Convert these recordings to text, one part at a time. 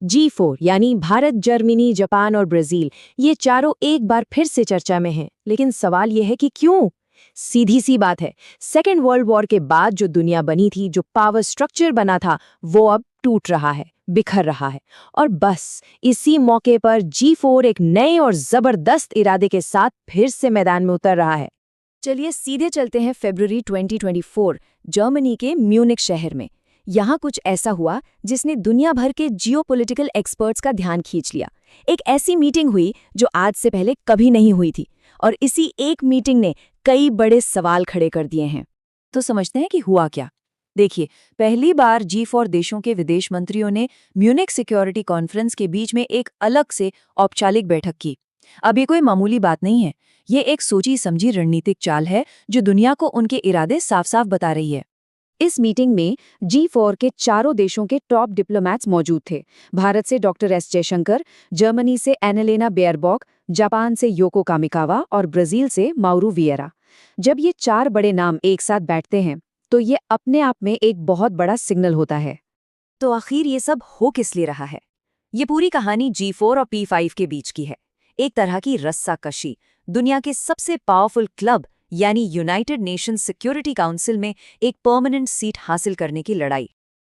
G4 यानी Bharat, Germany, Japan और Brazil, ये चारों एक बार फिर से चर्चा में हैं। लेकिन सवाल ये है कि क्यों? सीधी सी बात है, सेकेंड वर्ल्ड वॉर के बाद जो दुनिया बनी थी, जो पावर स्ट्रक्चर बना था, वो अब टूट रहा है, बिखर रहा है। और बस इसी मौके पर G4 एक नए और जबरदस्त इरादे के साथ फिर से मैदान में उतर रहा है। चलिए सीधे चलते हैं फरवरी 2024 जर्मनी के म्यूनिख शहर में। यहाँ कुछ ऐसा हुआ जिसने दुनिया भर के जियोपॉलिटिकल एक्सपर्ट्स का ध्यान खींच लिया। एक ऐसी मीटिंग हुई जो आज से पहले कभी नहीं हुई थी, और इसी एक मीटिंग ने कई बड़े सवाल खड़े कर दिए हैं। तो समझते हैं कि हुआ क्या। देखिए, पहली बार G4 देशों के विदेश मंत्रियों ने म्यूनिख सिक्योरिटी कॉन्फ्रेंस के बीच में एक अलग से औपचारिक बैठक की। अब ये कोई मामूली बात नहीं है, ये एक सोची समझी रणनीतिक चाल है जो दुनिया को उनके इरादे साफ साफ बता रही है। इस मीटिंग में G4 के चारों देशों के टॉप डिप्लोमैट्स मौजूद थे। भारत से डॉक्टर एस जयशंकर, जर्मनी से एनालेना बेयरबॉक, जापान से योको कामिकावा और ब्राजील से माउरू विएरा। जब ये चार बड़े नाम एक साथ बैठते हैं तो ये अपने आप में एक बहुत बड़ा सिग्नल होता है। तो आखिर ये सब हो किस लिए रहा है? ये पूरी कहानी G4 और P5 के बीच की है। एक तरह की रस्साकशी, दुनिया के सबसे पावरफुल क्लब यानी यूनाइटेड नेशंस सिक्योरिटी काउंसिल में एक परमानेंट सीट हासिल करने की लड़ाई।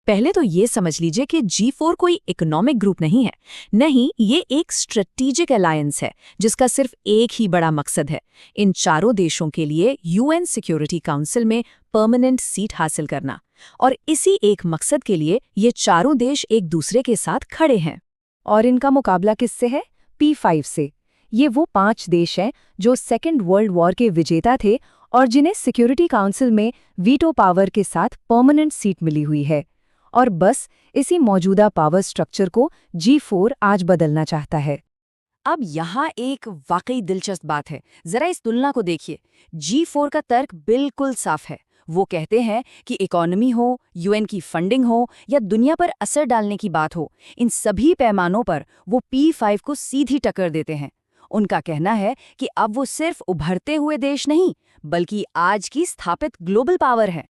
पहले तो ये समझ लीजिए कि G4 कोई इकोनॉमिक ग्रुप नहीं है। नहीं, ये एक स्ट्रेटेजिक अलायंस है जिसका सिर्फ एक ही बड़ा मकसद है, इन चारों देशों के लिए UN सिक्योरिटी काउंसिल में परमानेंट सीट हासिल करना। और इसी एक मकसद के लिए ये चारों देश एक दूसरे के साथ खड़े हैं। और इनका मुकाबला किससे है? P5 से। ये वो 5 देश हैं जो सेकेंड वर्ल्ड वॉर के विजेता थे और जिन्हें सिक्योरिटी काउंसिल में वीटो पावर के साथ परमानेंट सीट मिली हुई है। और बस इसी मौजूदा पावर स्ट्रक्चर को G4 आज बदलना चाहता है। अब यहाँ एक वाकई दिलचस्प बात है, जरा इस तुलना को देखिए। G4 का तर्क बिल्कुल साफ है। वो कहते हैं कि इकोनॉमी हो, UN की फंडिंग हो या दुनिया पर असर डालने की बात हो, इन सभी पैमानों पर वो P5 को सीधी टक्कर देते हैं। उनका कहना है कि अब वो सिर्फ उभरते हुए देश नहीं, बल्कि आज की स्थापित ग्लोबल पावर है।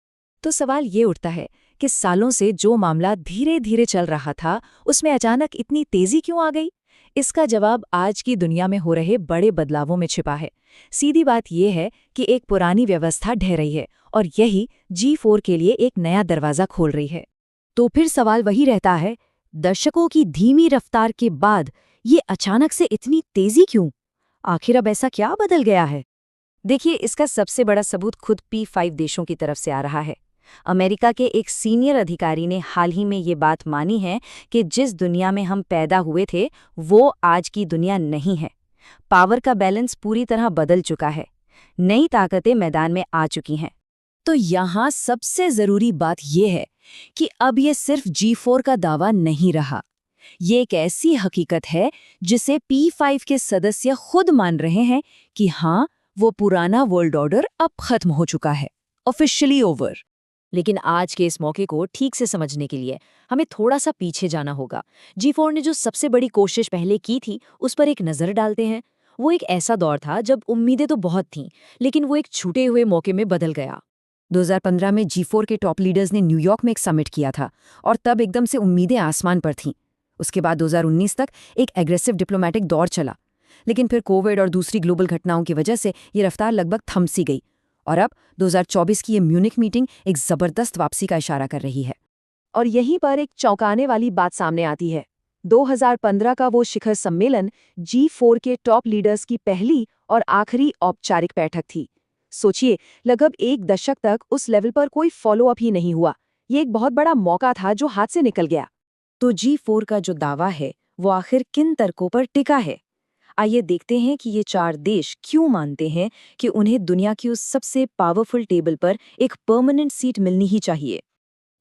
तो सवाल ये उठता है कि सालों से जो मामला धीरे धीरे चल रहा था, उसमें अचानक इतनी तेजी क्यों आ गई? इसका जवाब आज की दुनिया में हो रहे बड़े बदलावों में छिपा है। सीधी बात यह है कि एक पुरानी व्यवस्था ढह रही है और यही G4 के लिए एक नया दरवाजा खोल रही है। तो फिर सवाल वही रहता है, दशकों की धीमी रफ्तार के बाद ये अचानक से इतनी तेजी क्यों? आखिर अब ऐसा क्या बदल गया है? देखिए, इसका सबसे बड़ा सबूत खुद P5 देशों की तरफ से आ रहा है। अमेरिका के एक सीनियर अधिकारी ने हाल ही में ये बात मानी है कि जिस दुनिया में हम पैदा हुए थे, वो आज की दुनिया नहीं है। पावर का बैलेंस पूरी तरह बदल चुका है। नई ताकतें मैदान में आ चुकी हैं। तो यहाँ सबसे जरूरी बात यह है कि अब ये सिर्फ G4 का दावा नहीं रहा। ये एक ऐसी हकीकत है जिसे P5 के सदस्य खुद मान रहे हैं कि हाँ, वो पुराना वर्ल्ड ऑर्डर अब खत्म हो चुका है, ऑफिशियली ओवर। लेकिन आज के इस मौके को ठीक से समझने के लिए हमें थोड़ा सा पीछे जाना होगा। G4 ने जो सबसे बड़ी कोशिश पहले की थी, उस पर एक नज़र डालते हैं। वो एक ऐसा दौर था जब उम्मीदें तो बहुत थीं, लेकिन वो एक छूटे हुए मौके में बदल गया। 2015 में G4 के टॉप लीडर्स ने न्यूयॉर्क में एक समिट किया था और तब एकदम से उम्मीदें आसमान पर थीं। उसके बाद 2019 तक एक एग्रेसिव डिप्लोमैटिक दौर चला, लेकिन फिर कोविड और दूसरी ग्लोबल घटनाओं की वजह से ये रफ्तार लगभग थम सी गई। और अब 2024 की ये म्यूनिख मीटिंग एक जबरदस्त वापसी का इशारा कर रही है। और यहीं पर एक चौंकाने वाली बात सामने आती है। 2015 का वो शिखर सम्मेलन G4 के टॉप लीडर्स की पहली और आखिरी औपचारिक बैठक थी। सोचिए, लगभग एक दशक तक उस लेवल पर कोई फॉलोअप ही नहीं हुआ। ये एक बहुत बड़ा मौका था जो हाथ से निकल गया। तो G4 का जो दावा है, वो आखिर किन तर्कों पर टिका है? आइए देखते हैं कि ये 4 देश क्यों मानते हैं कि उन्हें दुनिया की उस सबसे पावरफुल टेबल पर एक परमानेंट सीट मिलनी ही चाहिए।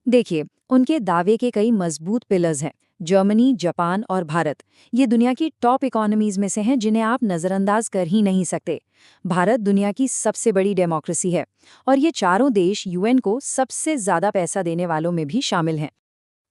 देखिए, उनके दावे के कई मजबूत पिलर्स हैं। जर्मनी, जापान और भारत, ये दुनिया की टॉप इकोनॉमीज में से हैं जिन्हें आप नज़रअंदाज कर ही नहीं सकते। भारत दुनिया की सबसे बड़ी डेमोक्रेसी है और ये चारों देश UN को सबसे ज़्यादा पैसा देने वालों में भी शामिल हैं।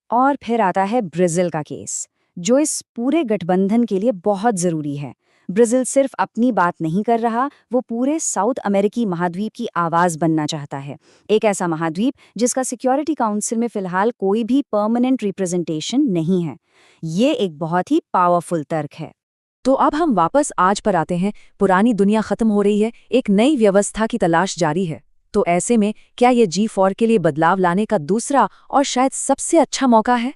और फिर आता है ब्राज़ील का केस, जो इस पूरे गठबंधन के लिए बहुत ज़रूरी है। ब्राज़ील सिर्फ अपनी बात नहीं कर रहा, वो पूरे साउथ अमेरिकी महाद्वीप की आवाज़ बनना चाहता है। एक ऐसा महाद्वीप जिसका सिक्योरिटी काउंसिल में फ़िलहाल कोई भी परमानेंट रिप्रेजेंटेशन नहीं है। ये एक बहुत ही पावरफुल तर्क है। तो अब हम वापस आज पर आते हैं। पुरानी दुनिया खत्म हो रही है, एक नई व्यवस्था की तलाश जारी है। तो ऐसे में क्या ये G4 के लिए बदलाव लाने का दूसरा और शायद सबसे अच्छा मौका है?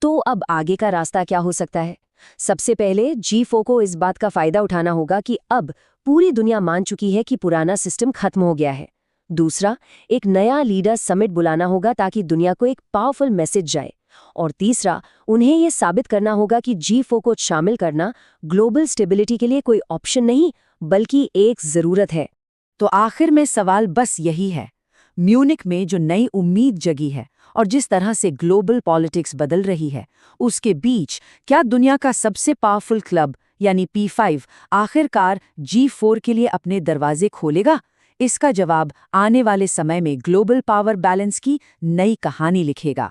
तो अब आगे का रास्ता क्या हो सकता है? सबसे पहले G4 को इस बात का फायदा उठाना होगा कि अब पूरी दुनिया मान चुकी है कि पुराना सिस्टम खत्म हो गया है। दूसरा, एक नया लीडर समिट बुलाना होगा ताकि दुनिया को एक पावरफुल मैसेज जाए। और तीसरा, उन्हें ये साबित करना होगा कि G4 को शामिल करना ग्लोबल स्टेबिलिटी के लिए कोई ऑप्शन नहीं बल्कि एक ज़रूरत है। तो आखिर में सवाल बस यही है, म्यूनिक में जो नई उम्मीद जगी है और जिस तरह से ग्लोबल पॉलिटिक्स बदल रही है, उसके बीच क्या दुनिया का सबसे पावरफुल क्लब यानी P5 आखिरकार G4 के लिए अपने दरवाजे खोलेगा? इसका जवाब आने वाले समय में ग्लोबल पावर बैलेंस की नई कहानी लिखेगा।